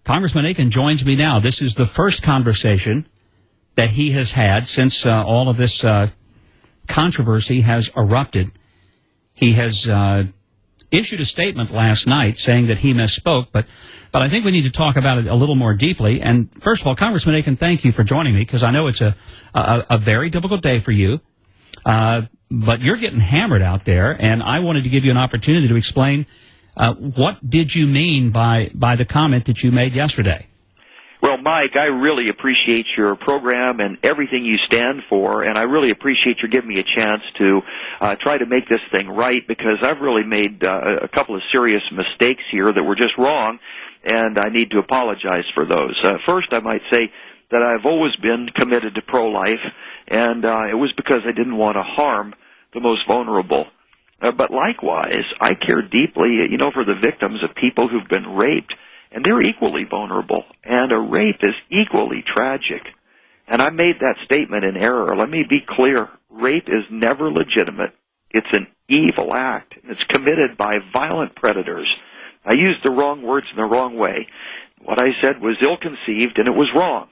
Congressman Akin joins me now. This is the first conversation that he has had since all of this controversy has erupted. He has issued a statement last night saying that he misspoke, but I think we need to talk about it a little more deeply. And first of all, Congressman Akin, thank you for joining me, because I know it's a very difficult day for you, but you're getting hammered out there, and I wanted to give you an opportunity to explain what did you mean by the comment that you made yesterday. Well, Mike, I really appreciate your program and everything you stand for, and I really appreciate your giving me a chance to try to make this thing right, because I've really made a couple of serious mistakes here that were just wrong, and I need to apologize for those. First, I might say that I've always been committed to pro-life, and it was because I didn't want to harm the most vulnerable. But likewise, I care deeply, for the victims of people who've been raped, and they're equally vulnerable, and a rape is equally tragic. And I made that statement in error. Let me be clear. Rape is never legitimate. It's an evil act. It's committed by violent predators. I used the wrong words in the wrong way. What I said was ill-conceived, and it was wrong.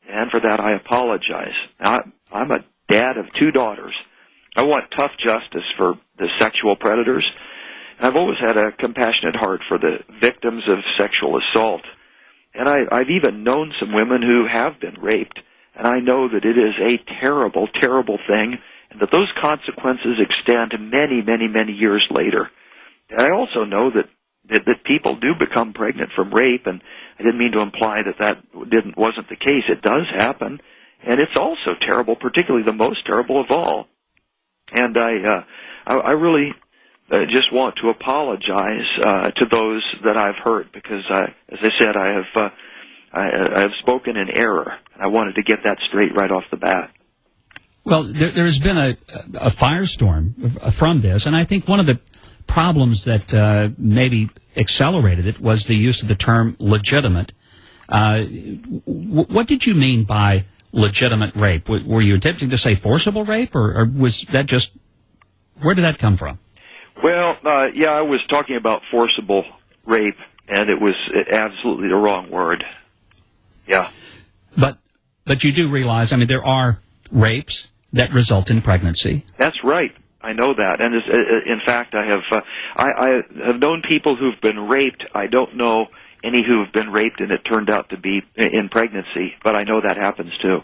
And for that, I apologize. Now, I'm a dad of 2 daughters. I want tough justice for the sexual predators. I've always had a compassionate heart for the victims of sexual assault. And I've even known some women who have been raped, and I know that it is a terrible, terrible thing, and that those consequences extend many, many, many years later. And I also know that people do become pregnant from rape, and I didn't mean to imply that wasn't the case. It does happen, and it's also terrible, particularly the most terrible of all. And I really just want to apologize to those that I've hurt, because, as I said, I have spoken in error. I wanted to get that straight right off the bat. Well, there's been a firestorm from this, and I think one of the problems that maybe accelerated it was the use of the term legitimate. What did you mean by legitimate rape? Were you attempting to say forcible rape, or was that just, where did that come from? Well, yeah, I was talking about forcible rape, and it was absolutely the wrong word. Yeah. But you do realize, I mean, there are rapes that result in pregnancy. That's right. I know that, and in fact, I have known people who've been raped. I don't know any who've been raped and it turned out to be in pregnancy, but I know that happens too.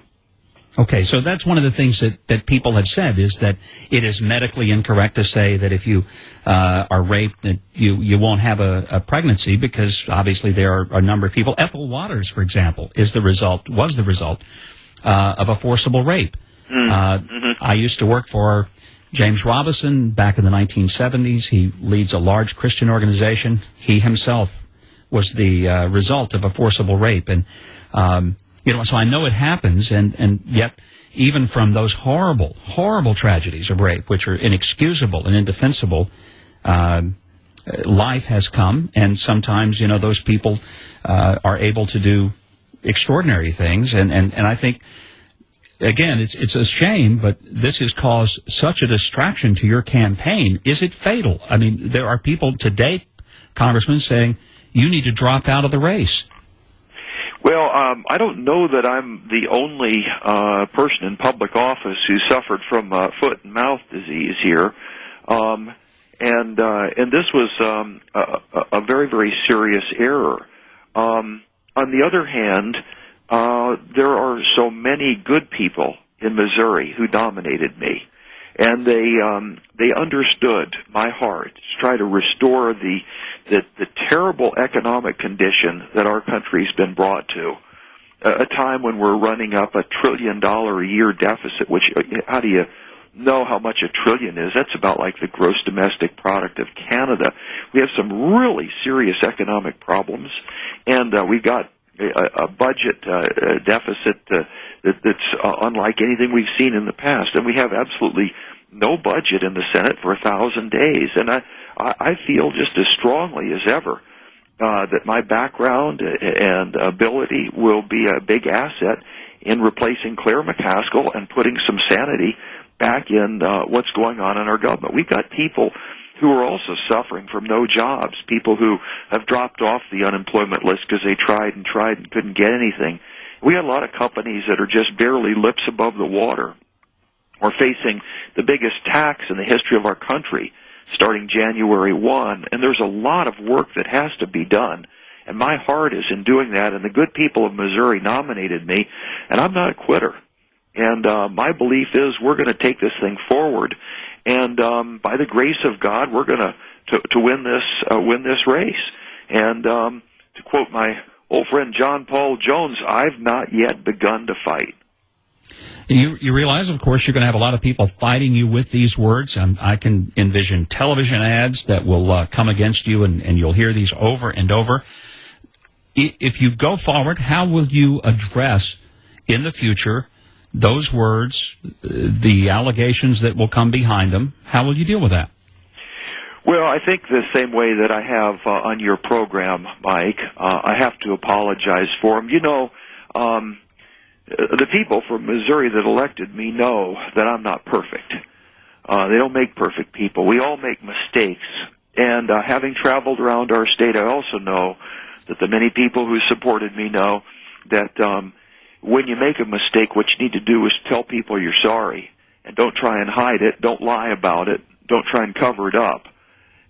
Okay, so that's one of the things that people have said, is that it is medically incorrect to say that if you are raped that you won't have a pregnancy, because obviously there are a number of people. Ethel Waters, for example, was the result of a forcible rape. I used to work for James Robison back in the 1970s. He leads a large Christian organization. He himself was the result of a forcible rape, and so I know it happens, and yet even from those horrible, horrible tragedies of rape, which are inexcusable and indefensible, life has come, and sometimes, those people are able to do extraordinary things, and I think, again, it's a shame, but this has caused such a distraction to your campaign. Is it fatal? I mean, there are people today, Congressman, saying you need to drop out of the race. Well, I don't know that I'm the only person in public office who suffered from foot and mouth disease here, and this was a very, very serious error. On the other hand, there are so many good people in Missouri who dominated me, and they understood my heart to try to restore the terrible economic condition that our country's been brought to, a time when we're running up $1 trillion a year deficit, which, how do you know how much $1 trillion is? That's about like the gross domestic product of Canada. We have some really serious economic problems, and we've got a budget deficit that's unlike anything we've seen in the past, and we have absolutely no budget in the Senate for 1,000 days. And I feel just as strongly as ever that my background and ability will be a big asset in replacing Claire McCaskill and putting some sanity back in what's going on in our government. We've got people who are also suffering from no jobs, people who have dropped off the unemployment list because they tried and couldn't get anything. We got a lot of companies that are just barely lips above the water. We're facing the biggest tax in the history of our country starting January 1, and there's a lot of work that has to be done. And my heart is in doing that, and the good people of Missouri nominated me, and I'm not a quitter. And my belief is we're going to take this thing forward, and by the grace of God, we're going to win this race. And to quote my old friend John Paul Jones, I've not yet begun to fight. You realize, of course, you're going to have a lot of people fighting you with these words. I can envision television ads that will come against you, and you'll hear these over and over. If you go forward, how will you address in the future those words, the allegations that will come behind them? How will you deal with that? Well, I think the same way that I have on your program, Mike. I have to apologize for them. You know, the people from Missouri that elected me know that I'm not perfect. They don't make perfect people. We all make mistakes. And having traveled around our state, I also know that the many people who supported me know that when you make a mistake, what you need to do is tell people you're sorry. And don't try and hide it. Don't lie about it. Don't try and cover it up.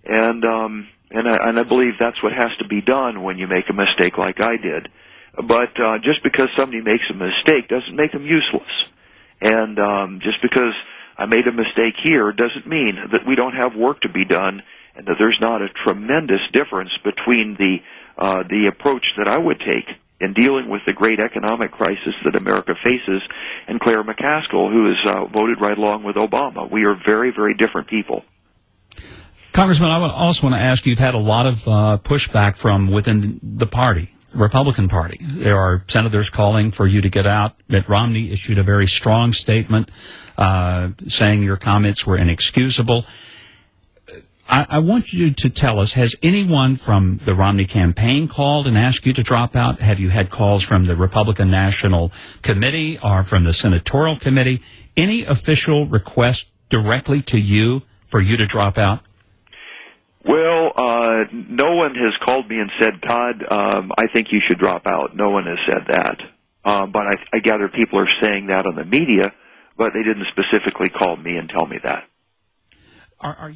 And I believe that's what has to be done when you make a mistake like I did. But just because somebody makes a mistake doesn't make them useless. And just because I made a mistake here doesn't mean that we don't have work to be done, and that there's not a tremendous difference between the approach that I would take in dealing with the great economic crisis that America faces, and Claire McCaskill, who has voted right along with Obama. We are very, very different people. Congressman, I also want to ask, you've had a lot of pushback from within the party, the Republican Party. There are senators calling for you to get out. Mitt Romney issued a very strong statement saying your comments were inexcusable. I want you to tell us, has anyone from the Romney campaign called and asked you to drop out? Have you had calls from the Republican National Committee or from the Senatorial Committee? Any official request directly to you for you to drop out? Well, no one has called me and said, Todd, I think you should drop out. No one has said that. But I gather people are saying that on the media, but they didn't specifically call me and tell me that. Are you